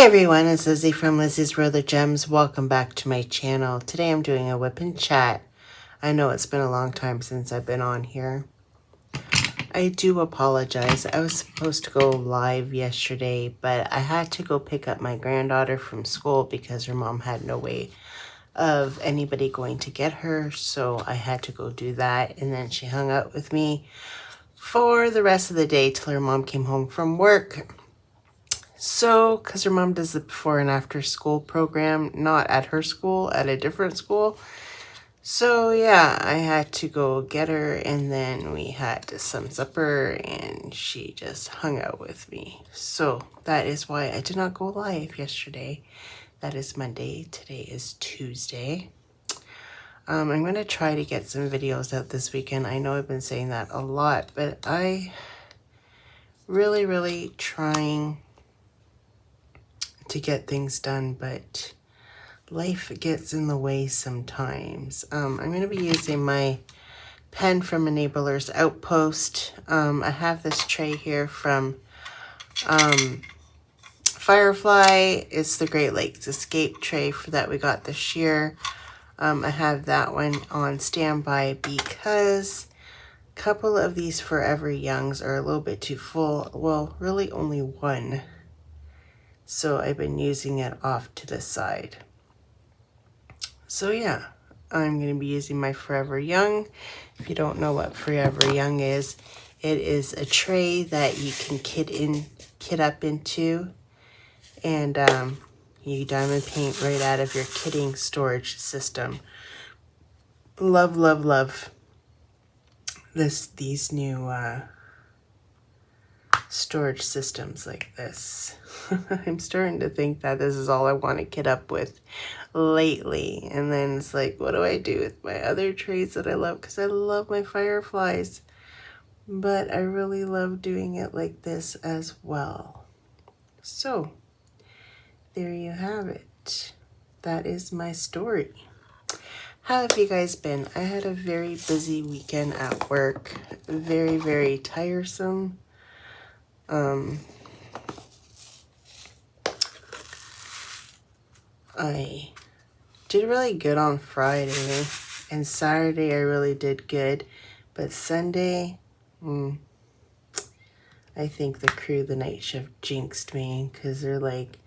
everyone, it's Lizzie from Lizzie's Roller Gems. Welcome back to my channel. Today I'm doing a whip and chat. I know it's been a long time since I've been on here. I do apologize. I was supposed to go live yesterday, but I had to go pick up my granddaughter from school because her mom had no way of anybody going to get her. So I had to go do that. And then she hung out with me for the rest of the day till her mom came home from work. So, because her mom does the before and after school program, not at her school, at a different school. So, yeah, I had to go get her, and then we had some supper, and she just hung out with me. So, that is why I did not go live yesterday. That is Monday. Today is Tuesday. I'm going to try to get some videos out this weekend. I know I've been saying that a lot, but I really trying to get things done, but life gets in the way sometimes. I'm going to be using my pen from Enabler's Outpost. I have this tray here from Firefly. It's the Great Lakes Escape tray that we got this year. I have that one on standby because a couple of these Forever Youngs are a little bit too full. Well, really only one. So I've been using it off to the side. So yeah, I'm going to be using my Forever Young. If you don't know what Forever Young is, it is a tray that you can kit up into, and you diamond paint right out of your kitting storage system. Love these new storage systems like this. I'm starting to think that this is all I want to kit up with lately, and then it's like, what do I do with my other trays that I love? Because I love my Fireflies, but I really love doing it like this as well. So there you have it. That is my story. How have you guys been? I had a very busy weekend at work. Very tiresome. I did really good on Friday, and Saturday I really did good, but Sunday, I think the crew, the night shift, jinxed me because they're like,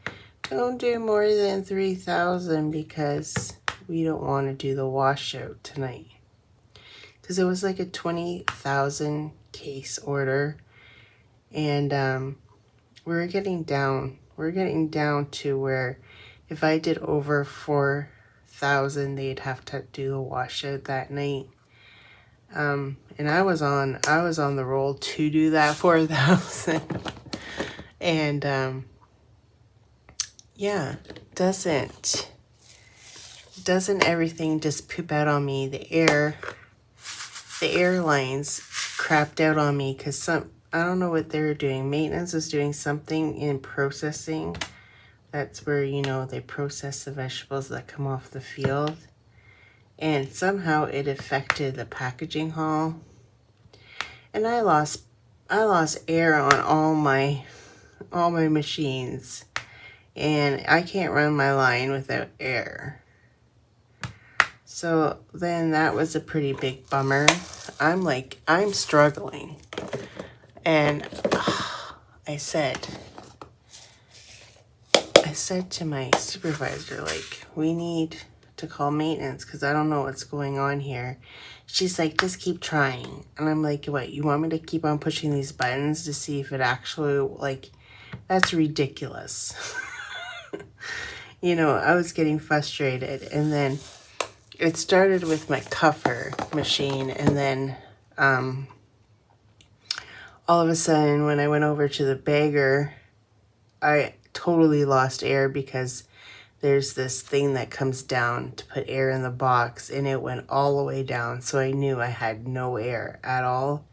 don't do more than 3,000 because we don't want to do the washout tonight. Because it was like a 20,000 case order, and we're getting down to where if I did over 4,000, they'd have to do a washout that night. And I was on the roll to do that 4,000. And yeah, doesn't everything just poop out on me? The airlines crapped out on me because I don't know what they were doing. Maintenance was doing something in processing. That's where, you know, they process the vegetables that come off the field. And somehow it affected the packaging hall. And I lost air on all my machines. And I can't run my line without air. So then that was a pretty big bummer. I'm struggling. And I said to my supervisor, like, we need to call maintenance because I don't know what's going on here. She's like, just keep trying. And I'm like, what, you want me to keep on pushing these buttons to see if it actually, like, that's ridiculous. You know, I was getting frustrated, and then it started with my cuffer machine, and then all of a sudden when I went over to the bagger, I totally lost air because there's this thing that comes down to put air in the box, and it went all the way down. So I knew I had no air at all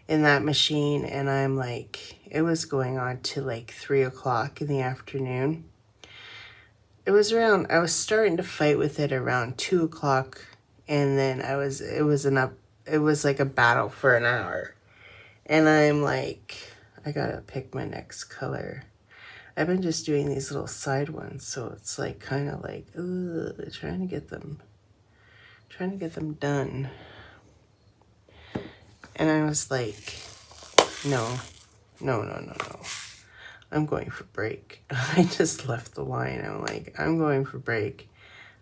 in that machine. And I'm like, it was going on to like 3 o'clock in the afternoon. I was starting to fight with it around 2 o'clock. And then it was like a battle for an hour. And I'm like, I gotta pick my next color. I've been just doing these little side ones, so it's like kind of like, ugh, trying to get them done. And I was like, no. I'm going for break. I just left the line. I'm like, I'm going for break.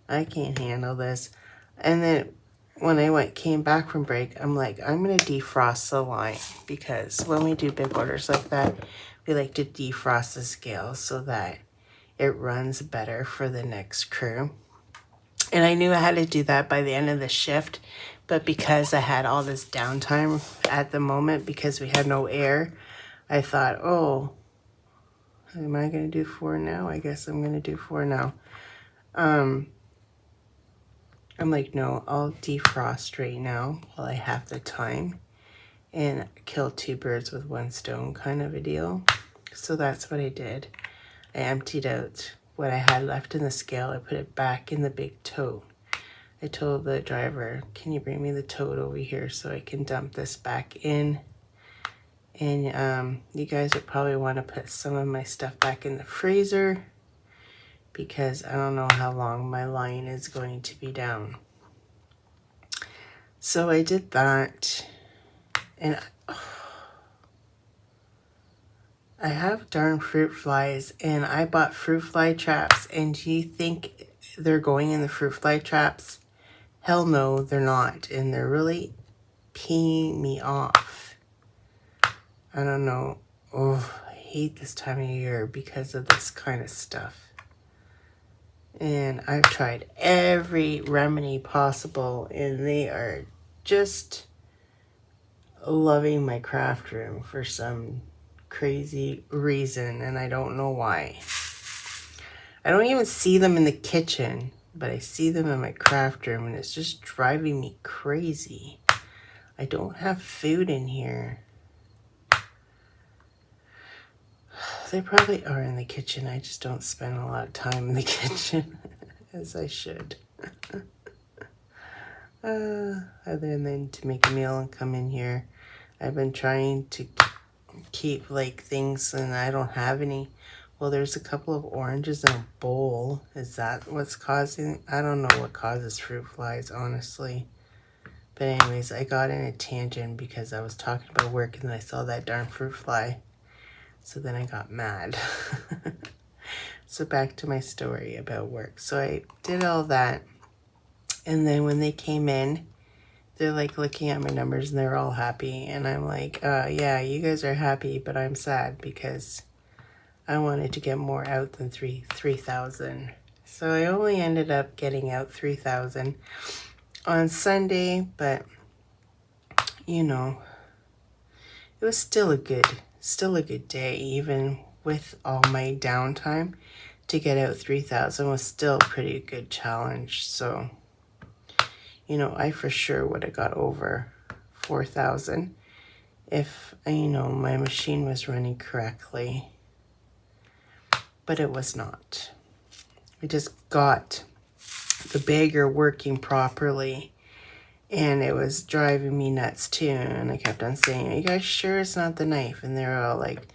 I can't handle this. And then when I came back from break, I'm like, I'm going to defrost the line, because when we do big orders like that, we like to defrost the scale so that it runs better for the next crew. And I knew I had to do that by the end of the shift, but because I had all this downtime at the moment because we had no air, I thought, oh, am I going to do 4 now? I guess I'm going to do 4 now. I'm like, no, I'll defrost right now while I have the time and kill 2 birds with 1 stone kind of a deal. So that's what I did. I emptied out what I had left in the scale. I put it back in the big tote. I told the driver, can you bring me the tote over here so I can dump this back in? And you guys would probably want to put some of my stuff back in the freezer, because I don't know how long my line is going to be down. So I did that, and I have darn fruit flies, and I bought fruit fly traps, and do you think they're going in the fruit fly traps? Hell no, they're not, and they're really peeing me off. I don't know. Oh, I hate this time of year because of this kind of stuff. And I've tried every remedy possible, and they are just loving my craft room for some crazy reason, and I don't know why. I don't even see them in the kitchen, but I see them in my craft room, and it's just driving me crazy. I don't have food in here. They probably are in the kitchen. I just don't spend a lot of time in the kitchen as I should. Other than to make a meal and come in here. I've been trying to keep like things, and I don't have any. Well, there's a couple of oranges in a bowl. Is that what's causing? I don't know what causes fruit flies, honestly. But anyways, I got in a tangent because I was talking about work, and then I saw that darn fruit fly. So then I got mad. So back to my story about work. So I did all that. And then when they came in, they're like looking at my numbers and they're all happy. And I'm like, yeah, you guys are happy, but I'm sad because I wanted to get more out than 3,000. So I only ended up getting out 3,000 on Sunday, but you know, it was still a good day, even with all my downtime. To get out 3,000 was still a pretty good challenge. So, you know, I for sure would have got over 4,000 if, you know, my machine was running correctly. But it was not. I just got the bagger working properly, and it was driving me nuts too. And I kept on saying, are you guys sure it's not the knife? And they were all like,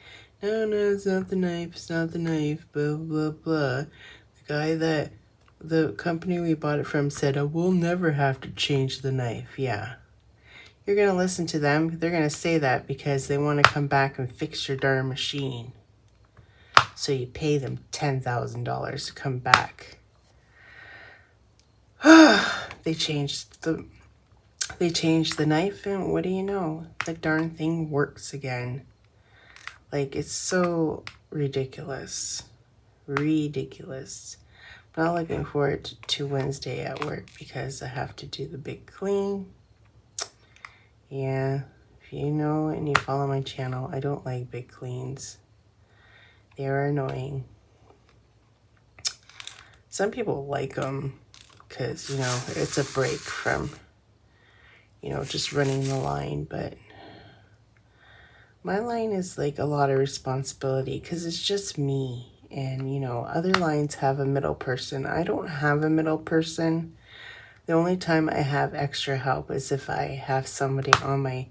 no, it's not the knife, blah, blah, blah. The guy that the company we bought it from said, oh, we'll never have to change the knife. Yeah. You're going to listen to them. They're going to say that because they want to come back and fix your darn machine. So you pay them $10,000 to come back. They changed the knife, and what do you know? The darn thing works again. Like, it's so ridiculous. Ridiculous. I'm not looking forward to Wednesday at work because I have to do the big clean. Yeah, if you know and you follow my channel, I don't like big cleans. They are annoying. Some people like them because, you know, it's a break from, you know, just running the line, but my line is like a lot of responsibility because it's just me. And, you know, other lines have a middle person. I don't have a middle person. The only time I have extra help is if I have somebody on my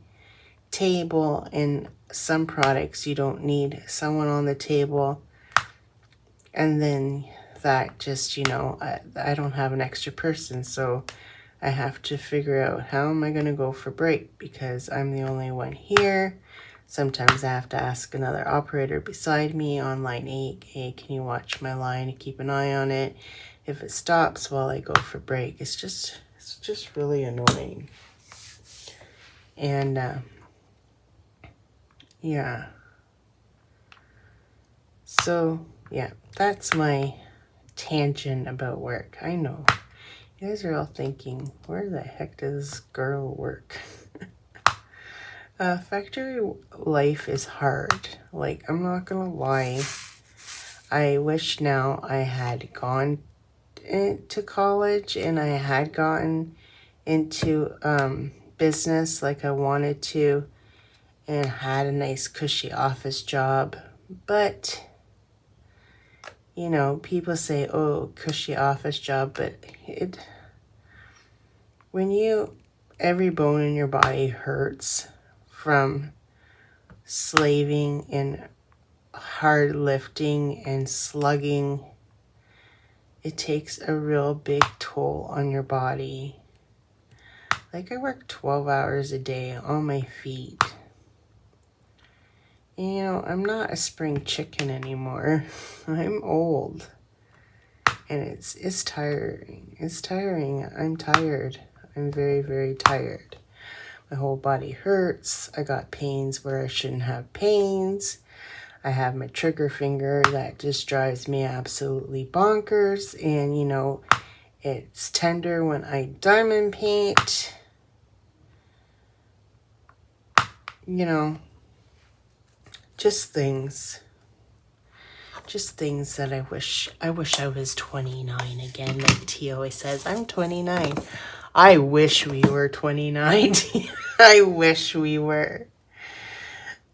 table. And some products you don't need someone on the table. And then that just, I don't have an extra person, so I have to figure out how am I going to go for break because I'm the only one here. Sometimes I have to ask another operator beside me on line 8, hey, can you watch my line and keep an eye on it if it stops while I go for break? It's just really annoying. And yeah. So yeah, that's my tangent about work. I know. You guys are all thinking, where the heck does this girl work? Factory life is hard. Like, I'm not gonna lie. I wish now I had gone into college and I had gotten into business like I wanted to and had a nice cushy office job. But, people say, oh, cushy office job, but every bone in your body hurts from slaving and hard lifting and slugging. It takes a real big toll on your body. Like, I work 12 hours a day on my feet. And, I'm not a spring chicken anymore. I'm old. And it's tiring. It's tiring. I'm tired. I'm very, very tired. My whole body hurts. I got pains where I shouldn't have pains. I have my trigger finger that just drives me absolutely bonkers. And, it's tender when I diamond paint. Just things. Just things that I wish I was 29 again. Like T always says, I'm 29. I wish we were 29. I wish we were.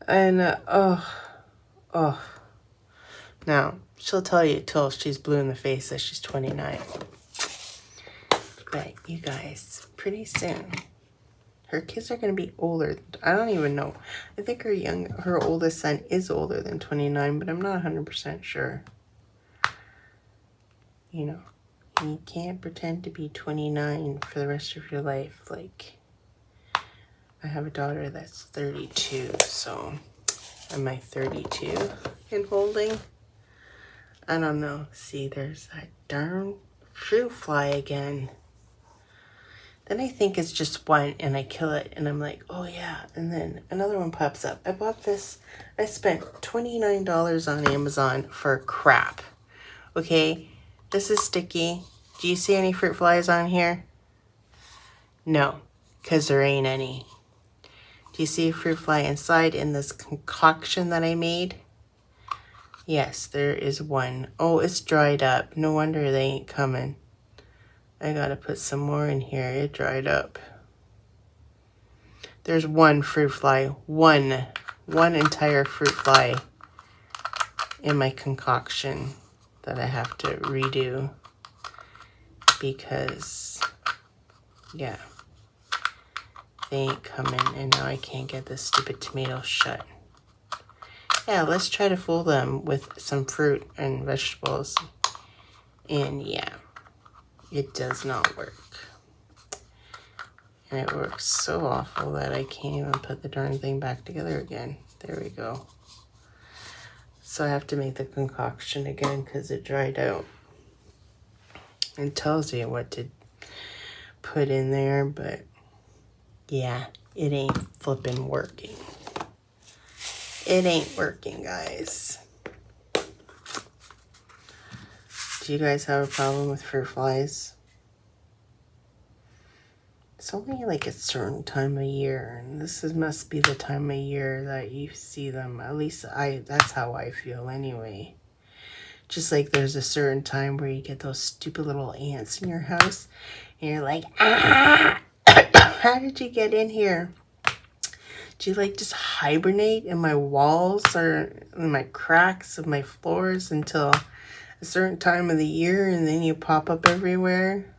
And, now, she'll tell you till she's blue in the face that she's 29. But you guys, pretty soon, her kids are going to be older. I don't even know. I think her oldest son is older than 29, but I'm not 100% sure. You can't pretend to be 29 for the rest of your life. Like, I have a daughter that's 32, so am I 32 in holding? I don't know. See, there's that darn fruit fly again. Then I think it's just one and I kill it and I'm like, oh yeah. And then another one pops up. I bought this. I spent $29 on Amazon for crap. Okay, this is sticky. Do you see any fruit flies on here? No, because there ain't any. Do you see a fruit fly inside in this concoction that I made? Yes, there is one. Oh, it's dried up. No wonder they ain't coming. I gotta put some more in here. It dried up. There's one fruit fly. One entire fruit fly in my concoction that I have to redo. Because, yeah, they ain't coming and now I can't get this stupid tomato shut. Yeah, let's try to fool them with some fruit and vegetables. And yeah, it does not work. And it works so awful that I can't even put the darn thing back together again. There we go. So I have to make the concoction again because it dried out. It tells you what to put in there, but yeah, it ain't flipping working. It ain't working, guys. Do you guys have a problem with fruit flies? It's only like a certain time of year, and must be the time of year that you see them. At least that's how I feel anyway. Just like there's a certain time where you get those stupid little ants in your house, and you're like, ah, how did you get in here? Do you like just hibernate in my walls or in my cracks of my floors until a certain time of the year and then you pop up everywhere?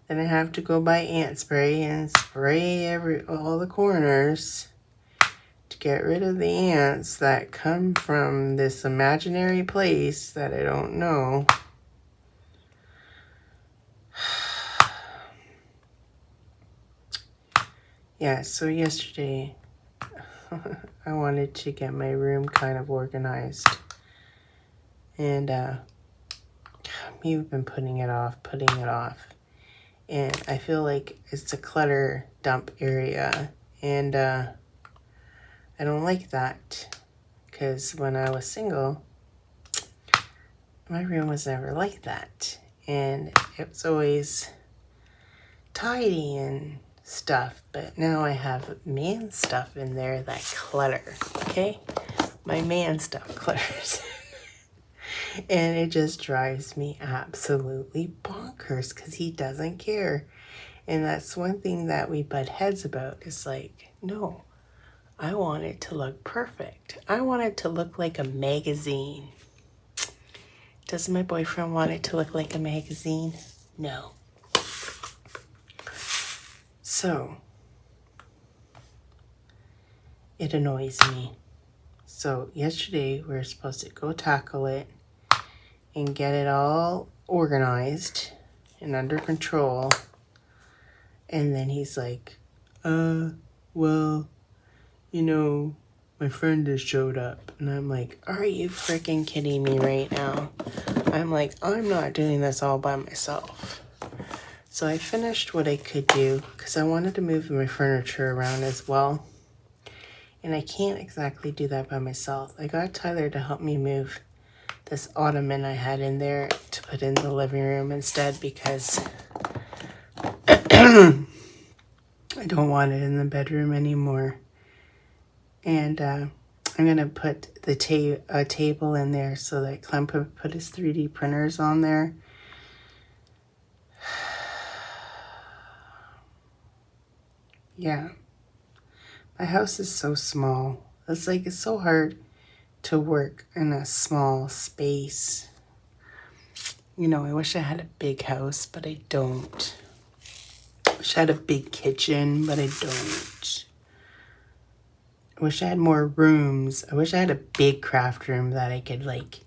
Then I have to go buy ant spray and spray all the corners to get rid of the ants that come from this imaginary place that I don't know. Yeah, so yesterday I wanted to get my room kind of organized. And we've been putting it off. And I feel like it's a clutter dump area. And I don't like that. Because when I was single, my room was never like that. And it was always tidy and stuff. But now I have man stuff in there that clutter. Okay? My man stuff clutters. And it just drives me absolutely bonkers because he doesn't care. And that's one thing that we butt heads about. It's like, no, I want it to look perfect. I want it to look like a magazine. Does my boyfriend want it to look like a magazine? No. So, it annoys me. So, yesterday we were supposed to go tackle it and get it all organized and under control. And then he's like, well, you know, my friend just showed up. And I'm like, are you freaking kidding me right now? I'm like, I'm not doing this all by myself. So I finished what I could do because I wanted to move my furniture around as well. And I can't exactly do that by myself. I got Tyler to help me move this ottoman I had in there to put in the living room instead because I don't want it in the bedroom anymore. And I'm going to put the table in there so that Clem put his 3D printers on there. Yeah. My house is so small. It's like it's so hard to work in a small space. You know, I wish I had a big house, but I don't. I wish I had a big kitchen, but I don't. I wish I had more rooms. I wish I had a big craft room that I could like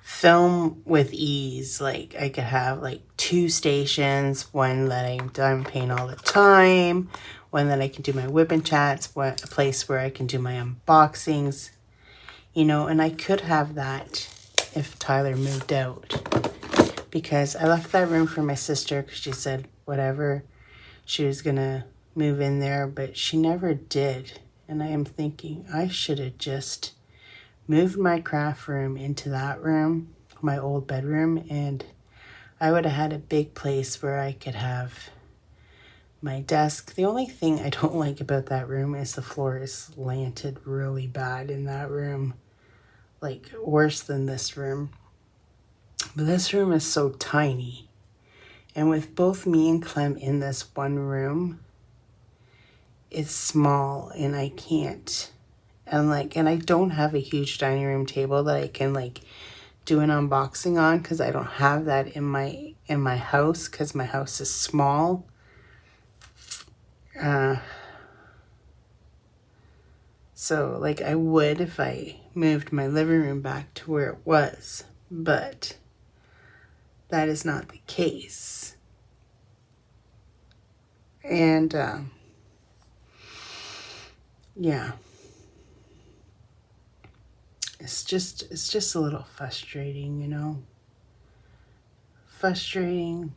film with ease. Like I could have like 2 stations, one that I'm diamond paint all the time, one that I can do my Wip&Chats, a place where I can do my unboxings. You know, and I could have that if Tyler moved out. Because I left that room for my sister because she said whatever, she was going to move in there, but she never did. And I am thinking I should have just moved my craft room into that room, my old bedroom, and I would have had a big place where I could have my desk. The only thing I don't like about that room is the floor is slanted really bad in that room. Like worse than this room. But this room is so tiny. And with both me and Clem in this one room, it's small and I can't. And I don't have a huge dining room table that I can like do an unboxing on because I don't have that in my house because my house is small. So, like, I would if I moved my living room back to where it was. But that is not the case. And, yeah. It's just a little frustrating, you know? Frustrating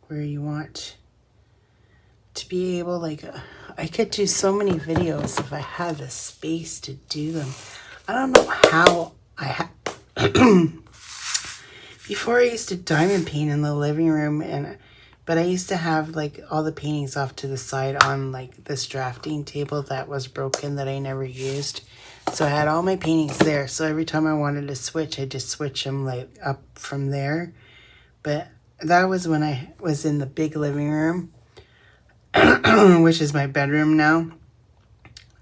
where you want to be able, like, I could do so many videos if I had the space to do them. I don't know how before I used to diamond paint in the living room, but I used to have like all the paintings off to the side on like this drafting table that was broken that I never used. So I had all my paintings there. So every time I wanted to switch, I just switch them like up from there. But that was when I was in the big living room, which is my bedroom now.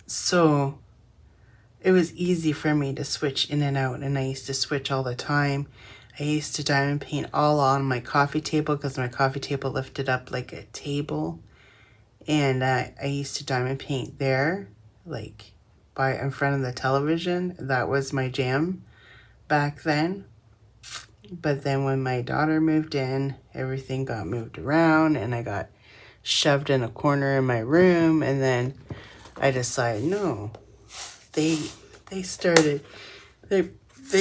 So it was easy for me to switch in and out, and I used to switch all the time. I used to diamond paint all on my coffee table because my coffee table lifted up like a table, and I used to diamond paint there. like by in front of the television. That was my jam back then. But then when my daughter moved in, everything got moved around and I got shoved in a corner in my room. And then I decided, no, they started, they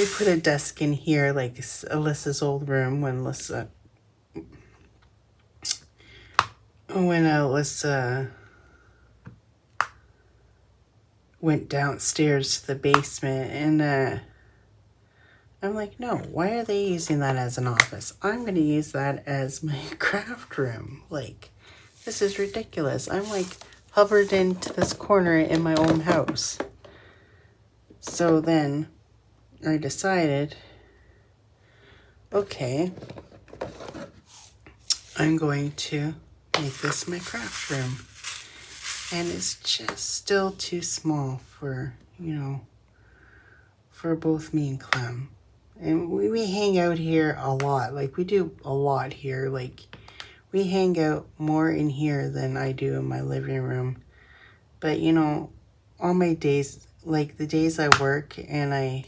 put a desk in here, like Alyssa's old room when Alyssa went downstairs to the basement. And I'm like, no, why are they using that as an office? I'm going to use that as my craft room. Like, this is ridiculous. I'm like hovered into this corner in my own house. So then I decided, okay, I'm going to make this my craft room. And it's just still too small for, you know, for both me and Clem. And we hang out here a lot. Like, we do a lot here. Like, we hang out more in here than I do in my living room. But, you know, all my days, like the days I work and I,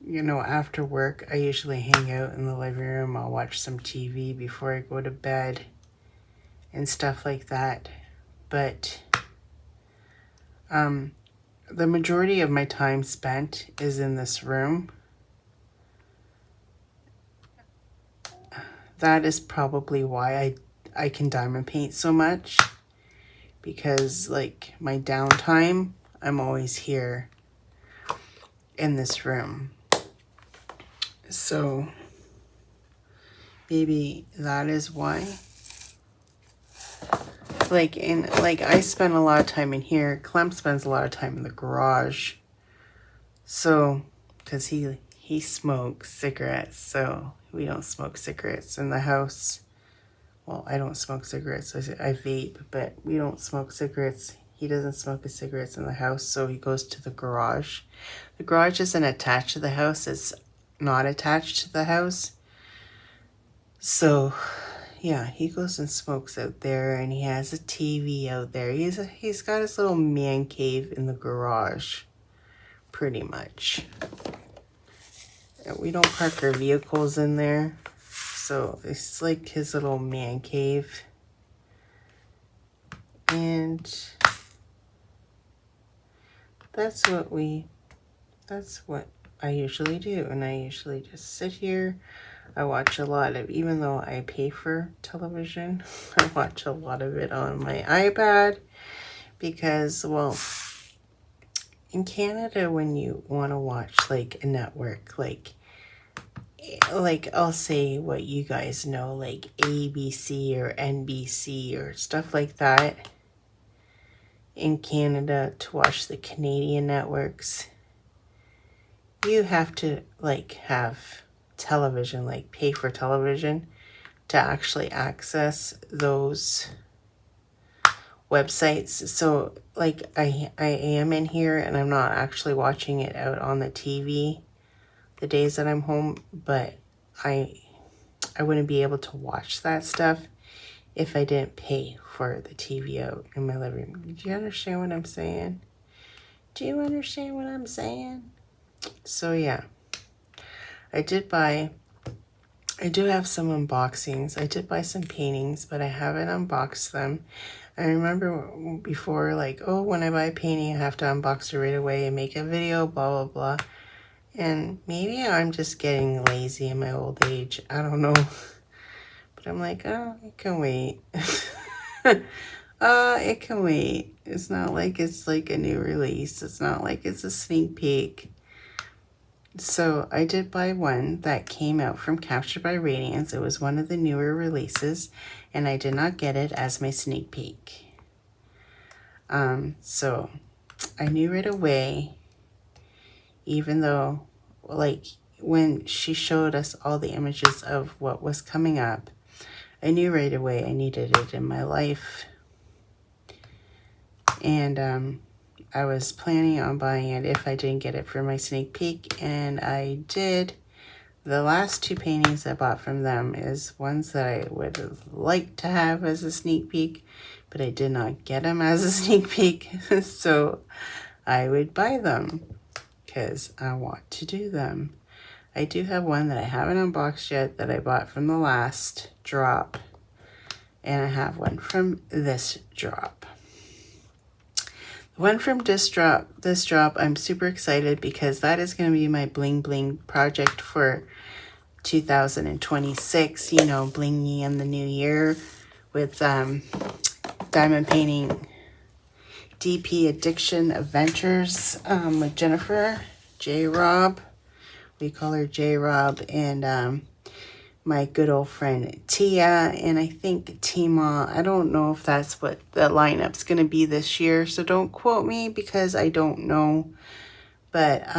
you know, after work, I usually hang out in the living room. I'll watch some TV before I go to bed and stuff like that. But, the majority of my time spent is in this room. That is probably why I can diamond paint so much, because like my downtime, I'm always here in this room. So maybe that is why. Like I spend a lot of time in here. Clem spends a lot of time in the garage. So, because he smokes cigarettes, so we don't smoke cigarettes in the house. Well, I don't smoke cigarettes. I vape, but we don't smoke cigarettes. He doesn't smoke his cigarettes in the house, so he goes to the garage. The garage isn't attached to the house. It's not attached to the house. So, yeah, he goes and smokes out there, and he has a TV out there. He's got his little man cave in the garage, pretty much. We don't park our vehicles in there, so it's like his little man cave. And that's what I usually do. And I usually just sit here. I watch a lot of, even though I pay for television, I watch a lot of it on my iPad because, well, in Canada, when you want to watch like a network, like I'll say what you guys know, like ABC or NBC or stuff like that. In Canada, to watch the Canadian networks, you have to like have television, like pay for television to actually access those websites. So like I am in here and I'm not actually watching it out on the TV the days that I'm home, but I wouldn't be able to watch that stuff if I didn't pay for the TV out in my living room. Do you understand what I'm saying? Do you understand what I'm saying? So yeah, I do have some unboxings. I did buy some paintings, but I haven't unboxed them. I remember before, like, oh, when I buy a painting, I have to unbox it right away and make a video, blah, blah, blah. And maybe I'm just getting lazy in my old age. I don't know. But I'm like, oh, it can wait. It can wait. It's not like it's like a new release. It's not like it's a sneak peek. So I did buy one that came out from Captured by Radiance. It was one of the newer releases, and I did not get it as my sneak peek. So I knew right away, even though, like, when she showed us all the images of what was coming up, I knew right away I needed it in my life. And I was planning on buying it if I didn't get it for my sneak peek, and I did the last two paintings I bought from them is ones that I would have liked to have as a sneak peek, but I did not get them as a sneak peek, so I would buy them because I want to do them. I do have one that I haven't unboxed yet that I bought from the last drop, and I have one from this drop. The one from this drop, I'm super excited because that is going to be my bling bling project for 2026, you know, blingy in the new year with diamond painting DP Addiction Adventures with Jennifer J. Rob. We call her J. Rob, and my good old friend Tia, and I think Tima. I don't know if that's what the lineup's going to be this year, so don't quote me because I don't know. But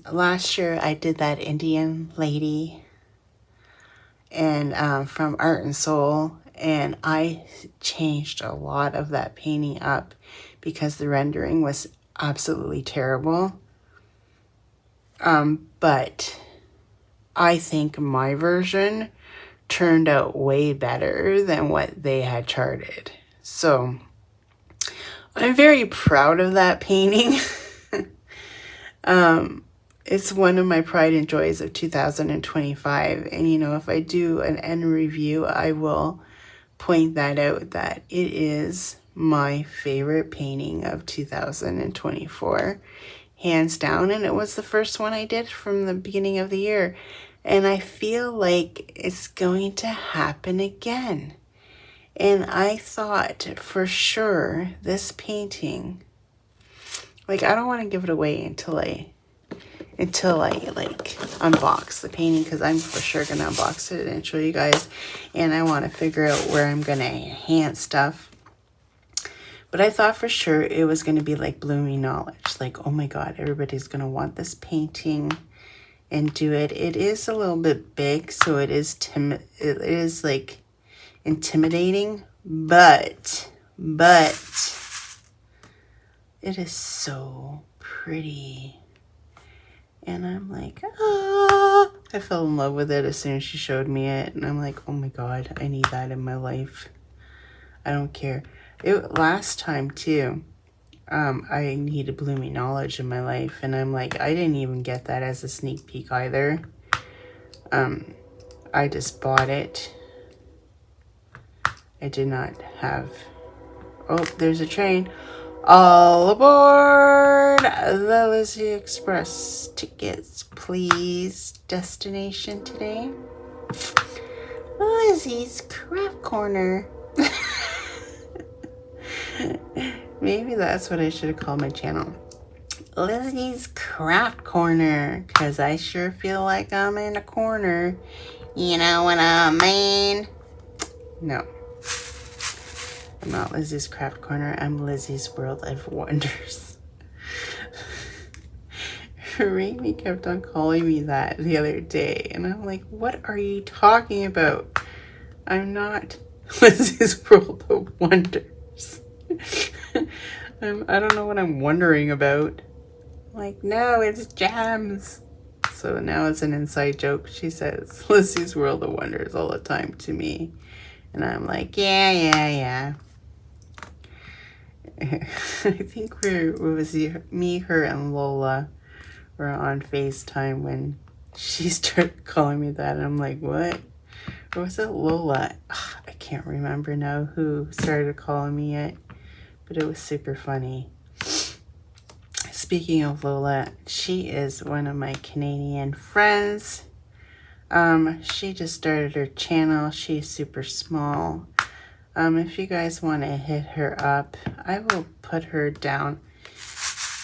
last year I did that Indian lady and from Art and Soul, and I changed a lot of that painting up because the rendering was absolutely terrible. But I think my version turned out way better than what they had charted. So I'm very proud of that painting. It's one of my pride and joys of 2025. And, you know, if I do an end review, I will point that out, that it is my favorite painting of 2024, hands down. And it was the first one I did from the beginning of the year. And I feel like it's going to happen again. And I thought for sure this painting, like, I don't want to give it away until I like unbox the painting, because I'm for sure going to unbox it and show you guys. And I want to figure out where I'm going to enhance stuff. But I thought for sure it was going to be like blooming knowledge. Like, oh my God, everybody's going to want this painting and do it. It is a little bit big, so it is it is like intimidating, but it is so pretty. And I'm like, ah. I fell in love with it as soon as she showed me it. And I'm like, oh my God, I need that in my life. I don't care. Last time too, I needed blooming knowledge in my life. And I'm like, I didn't even get that as a sneak peek either. I just bought it. I did not have... Oh, there's a train. All aboard the Lizzie Express. Tickets, please. Destination today. Lizzie's Craft Corner. Maybe that's what I should have called my channel. Lizzie's Craft Corner. Because I sure feel like I'm in a corner. You know what I mean? No. I'm not Lizzie's Craft Corner. I'm Lizzie's World of Wonders. Raimi kept on calling me that the other day. And I'm like, what are you talking about? I'm not Lizzie's World of Wonders. I don't know what I'm wondering about. I'm like, no, it's jams. So now it's an inside joke. She says Lizzie's World of Wonders all the time to me. And I'm like, yeah. I think me, her, and Lola were on FaceTime when she started calling me that. And I'm like, what? Or was it Lola? Ugh, I can't remember now who started calling me it, but it was super funny. Speaking of Lola, she is one of my Canadian friends. She just started her channel. She's super small. If you guys want to hit her up, I will put her down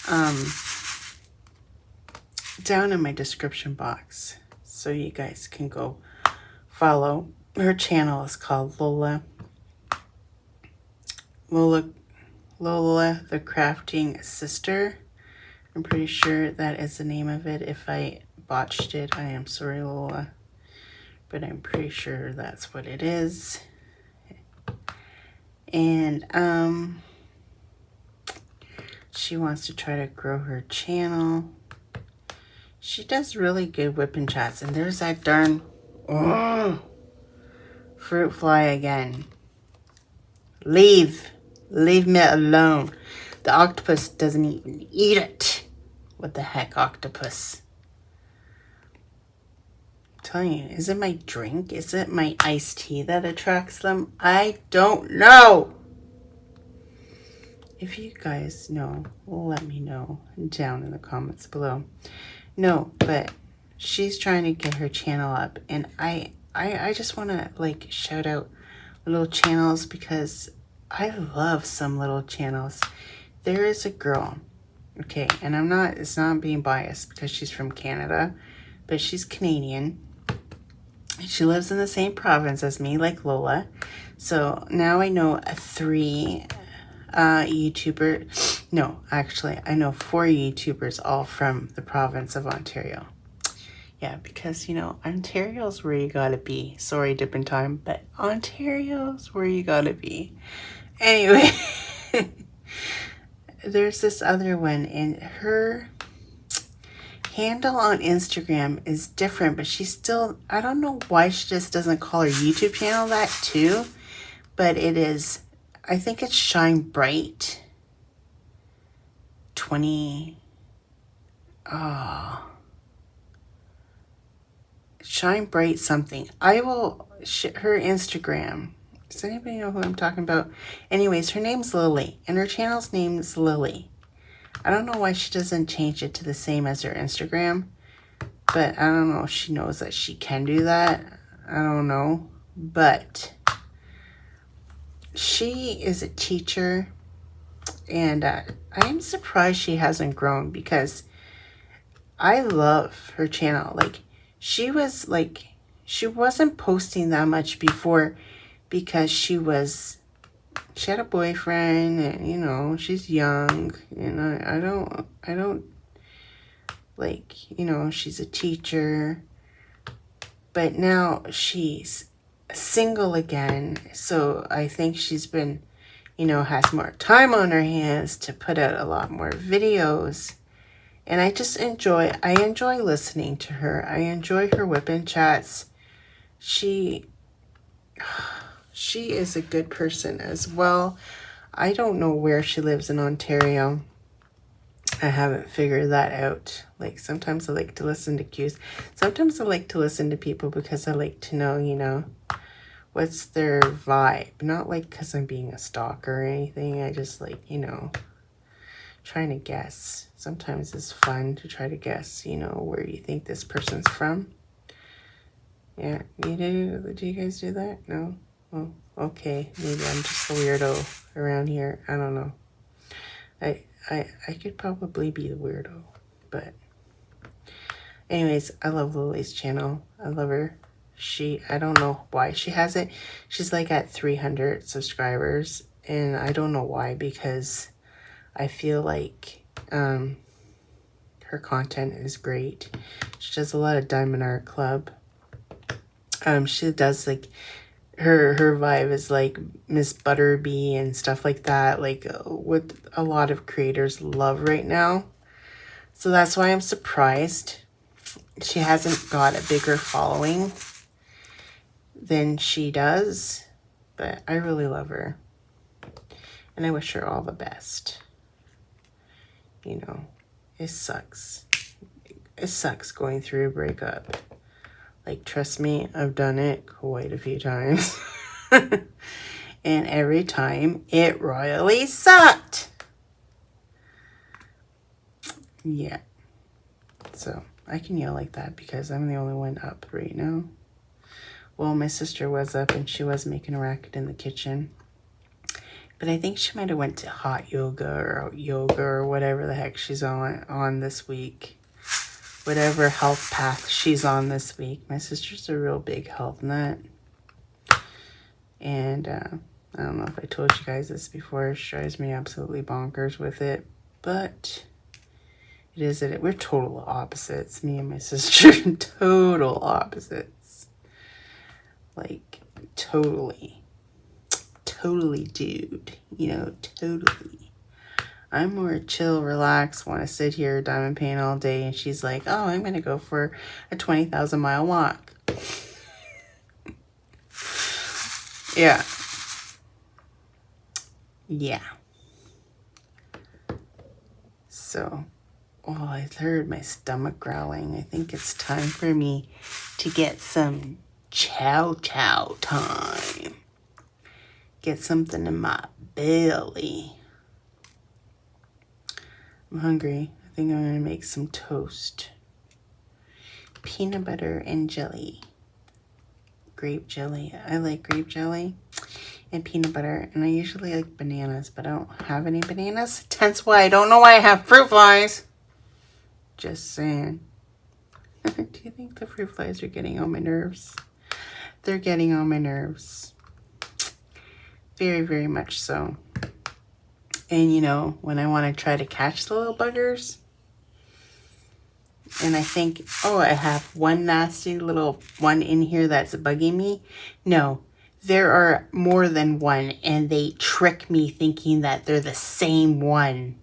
in my description box so you guys can go follow. Her channel is called Lola the Crafting Sister. I'm pretty sure that is the name of it. If I botched it, I am sorry, Lola, but I'm pretty sure that's what it is. And she wants to try to grow her channel. she does really good whipping chats. And there's that darn fruit fly again. Leave me alone. The octopus doesn't even eat it. What the heck, octopus? I'm telling you, is it my drink? Is it my iced tea that attracts them? I don't know. If you guys know, let me know down in the comments below. No, but she's trying to get her channel up, and I just want to like shout out little channels because I love some little channels. There is a girl, okay, and it's not being biased because she's from Canada, but she's Canadian. She lives in the same province as me, like Lola. So now I know 3 YouTuber. No, actually, I know 4 YouTubers, all from the province of Ontario. Yeah, because, you know, Ontario's where you gotta be. Sorry, dipping time, but Ontario's where you gotta be. Anyway, there's this other one, and her handle on Instagram is different, but she's still, I don't know why she just doesn't call her YouTube channel that too, but it is, I think it's Shine Bright 20, Shine Bright something. I will, her Instagram. Does anybody know who I'm talking about? Anyways, her name's Lily, and her channel's name is Lily. I don't know why she doesn't change it to the same as her Instagram, but I don't know if she knows that she can do that. I don't know, but she is a teacher, and I'm surprised she hasn't grown because I love her channel. Like, she wasn't posting that much before because she had a boyfriend, and, you know, she's young, and I don't like, you know, she's a teacher, but now she's single again, so I think she's been, you know, has more time on her hands to put out a lot more videos, and I enjoy listening to her. I enjoy her Wip&Chats. She is a good person as well. I don't know where she lives in Ontario. I haven't figured that out. Like, sometimes I like to listen to cues. Sometimes I like to listen to people because I like to know, you know, what's their vibe. Not like because I'm being a stalker or anything. I just like, you know, trying to guess. Sometimes it's fun to try to guess, you know, where you think this person's from. Yeah, do you guys do that? No? Oh, okay. Maybe I'm just a weirdo around here. I don't know. I could probably be the weirdo, but anyways, I love Lily's channel. I love her. I don't know why she has it. She's like at 300 subscribers, and I don't know why, because I feel like her content is great. She does a lot of Diamond Art Club. She does like her vibe is like Miss Butterbee and stuff like that, like what a lot of creators love right now. So that's why I'm surprised she hasn't got a bigger following than she does, but I really love her, and I wish her all the best. You know, it sucks. It sucks going through a breakup. Like, trust me, I've done it quite a few times. And every time, it royally sucked. Yeah. So, I can yell like that because I'm the only one up right now. Well, my sister was up and she was making a racket in the kitchen. But I think she might have went to hot yoga or whatever the heck she's on this week. Whatever health path she's on this week. My sister's a real big health nut. And I don't know if I told you guys this before. She drives me absolutely bonkers with it. But it is it. We're total opposites. Me and my sister. Total opposites. Like, totally. Totally, dude. You know, totally. I'm more chill, relaxed, want to sit here diamond paint all day. And she's like, oh, I'm going to go for a 20,000 mile walk. Yeah. Yeah. So, oh, I heard my stomach growling. I think it's time for me to get some chow time. Get something in my belly. I'm hungry. I think I'm going to make some toast. Peanut butter and jelly. Grape jelly. I like grape jelly and peanut butter. And I usually like bananas, but I don't have any bananas. Hence why I don't know why I have fruit flies. Just saying. Do you think the fruit flies are getting on my nerves? They're getting on my nerves. Very, very much so. And you know, when I want to try to catch the little buggers, and I think, oh, I have one nasty little one in here that's bugging me. No, there are more than one, and they trick me thinking that they're the same one.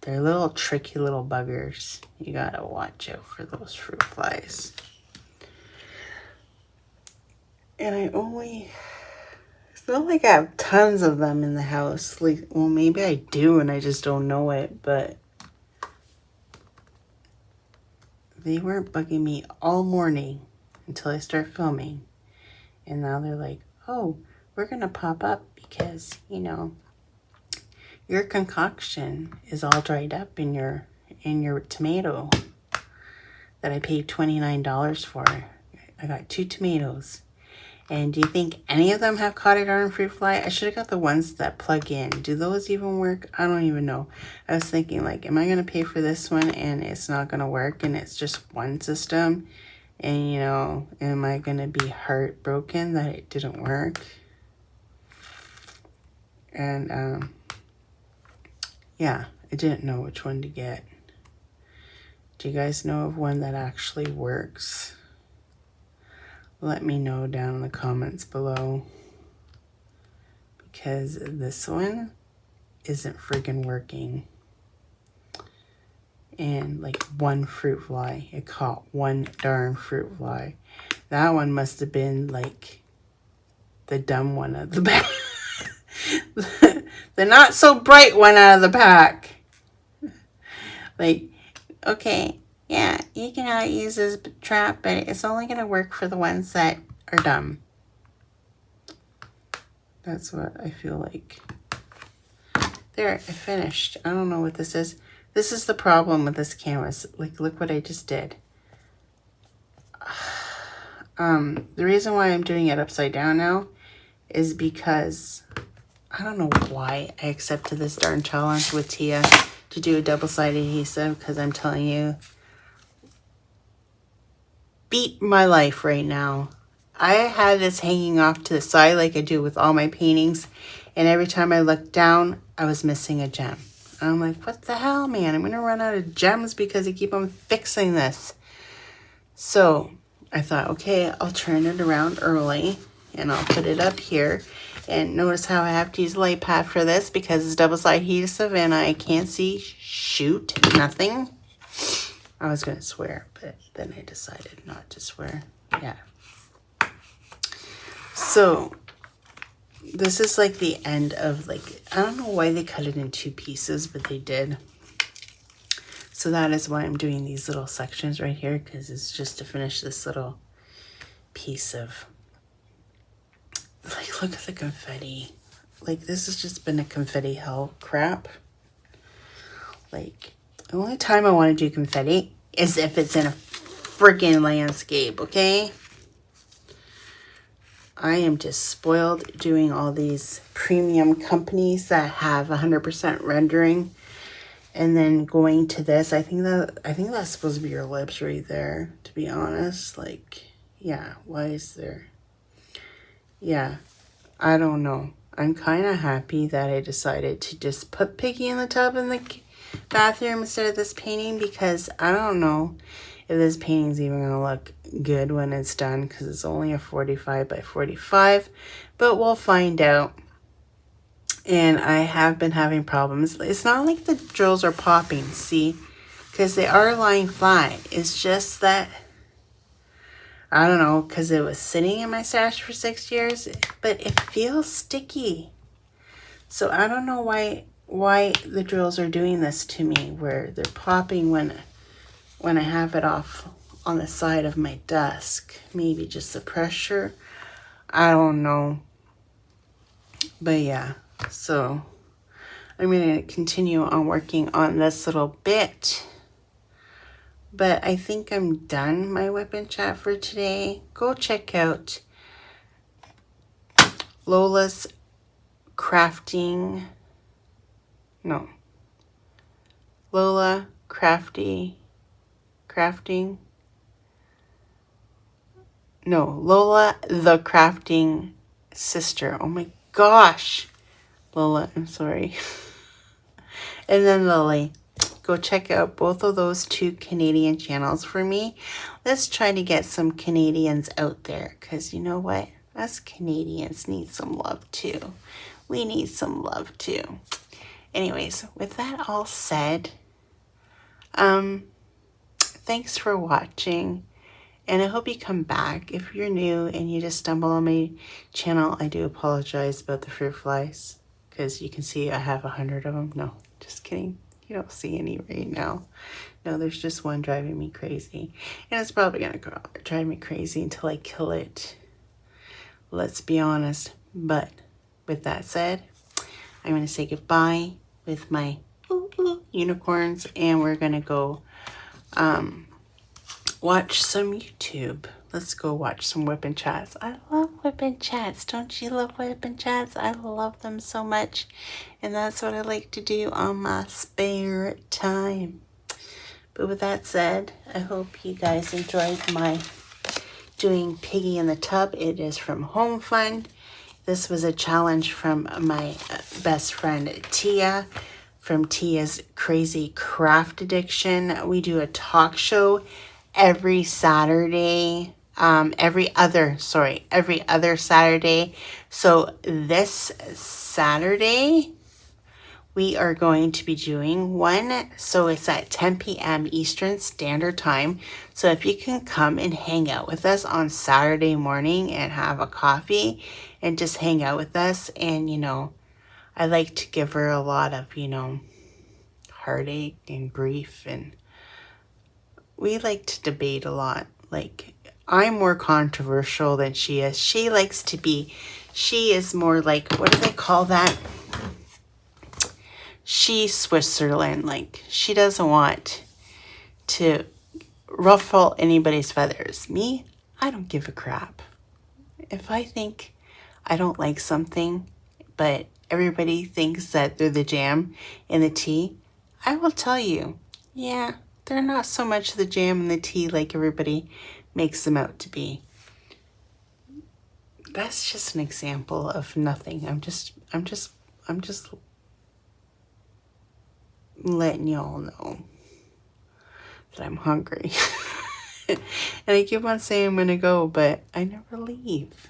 They're little tricky little buggers. You gotta watch out for those fruit flies. And it's not like I have tons of them in the house. Like, well, maybe I do and I just don't know it, but they weren't bugging me all morning until I start filming. And now they're like, oh, we're gonna pop up because, you know, your concoction is all dried up in your tomato that I paid $29 for. I got 2 tomatoes. And do you think any of them have caught a darn fruit fly? I should have got the ones that plug in. Do those even work? I don't even know. I was thinking, like, am I going to pay for this one and it's not going to work and it's just one system? And, you know, am I going to be heartbroken that it didn't work? And, yeah, I didn't know which one to get. Do you guys know of one that actually works? Let me know down in the comments below, because this one isn't friggin' working. And like one fruit fly, it caught one darn fruit fly. That one must have been like the dumb one of the pack. The not so bright one out of the pack. Like, okay, yeah, you can use this trap, but it's only going to work for the ones that are dumb. That's what I feel like. There, I finished. I don't know what this is. This is the problem with this canvas. Like, look what I just did. The reason why I'm doing it upside down now is because I don't know why I accepted this darn challenge with Tia to do a double-sided adhesive, because I'm telling you, beat my life right now. I had this hanging off to the side like I do with all my paintings, and every time I looked down, I was missing a gem. And I'm like, what the hell, man? I'm going to run out of gems because I keep on fixing this. So I thought, okay, I'll turn it around early, and I'll put it up here. And notice how I have to use a light pad for this because it's double-sided adhesive and I can't see shoot nothing. I was going to swear, but then I decided not to swear. Yeah. So this is like the end of, like, I don't know why they cut it in 2 pieces, but they did. So that is why I'm doing these little sections right here, because it's just to finish this little piece of, like, look at the confetti. Like, this has just been a confetti hell crap. Like, the only time I want to do confetti is if it's in a freaking landscape, okay? I am just spoiled doing all these premium companies that have 100% rendering. And then going to this, I think that's supposed to be your lips right there, to be honest. Like, yeah, why is there? Yeah, I don't know. I'm kind of happy that I decided to just put Piggy in the tub in the bathroom instead of this painting, because I don't know if this painting's even going to look good when it's done, because it's only a 45 by 45, but we'll find out. And I have been having problems. It's not like the drills are popping, see? Because they are lying flat. It's just that, I don't know, because it was sitting in my stash for 6 years, but it feels sticky. So I don't know why the drills are doing this to me, where they're popping when I have it off on the side of my desk. Maybe just the pressure. I don't know. But yeah, so I'm going to continue on working on this little bit. But I think I'm done my Wip&Chat for today. Go check out Lola's crafting. No. Lola crafting. No, Lola the crafting sister. Oh my gosh. Lola, I'm sorry. And then Lily. Go check out both of those 2 Canadian channels for me. Let's try to get some Canadians out there, because you know what? Us Canadians need some love too. We need some love too. Anyways, with that all said, thanks for watching, and I hope you come back. If you're new and you just stumble on my channel, I do apologize about the fruit flies, because you can see I have 100 of them. No, just kidding. You don't see any right now. No, there's just one driving me crazy. And it's probably going to drive me crazy until I kill it. Let's be honest. But with that said, I'm going to say goodbye with my unicorns. And we're going to go watch some YouTube. Let's go watch some Wip&Chats. I love Wip&Chats. Don't you love Wip&Chats? I love them so much. And that's what I like to do on my spare time. But with that said, I hope you guys enjoyed my doing Piggy in the Tub. It is from Home Fund. This was a challenge from my best friend Tia, from Tia's Crazy Craft Addiction. We do a talk show every Saturday. Every other Saturday. So this Saturday, we are going to be doing one. So it's at 10 p.m. Eastern Standard Time. So if you can come and hang out with us on Saturday morning and have a coffee and just hang out with us. And, you know, I like to give her a lot of, you know, heartache and grief. And we like to debate a lot. Like, I'm more controversial than she is. She is more like, what do they call that? She's Switzerland. Like, she doesn't want to ruffle anybody's feathers. Me, I don't give a crap. If I think I don't like something, but everybody thinks that they're the jam and the tea, I will tell you, yeah, they're not so much the jam and the tea like everybody makes them out to be. That's just an example of nothing. I'm just letting y'all know that I'm hungry. And I keep on saying I'm gonna go, but I never leave.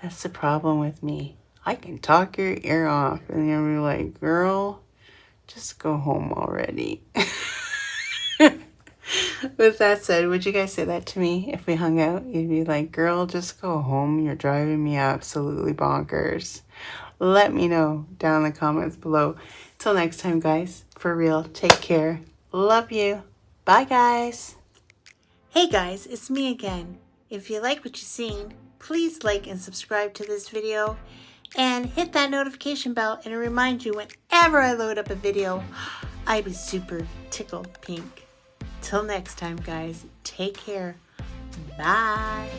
That's the problem with me. I can talk your ear off and you'll be like, girl, just go home already. With that said, would you guys say that to me if we hung out? You'd be like, girl, just go home. You're driving me absolutely bonkers. Let me know down in the comments below. Till next time, guys, for real, take care. Love you. Bye, guys. Hey, guys, it's me again. If you like what you've seen, please like and subscribe to this video and hit that notification bell and it'll remind you whenever I load up a video. I'd be super tickled pink. Till next time, guys, take care. Bye.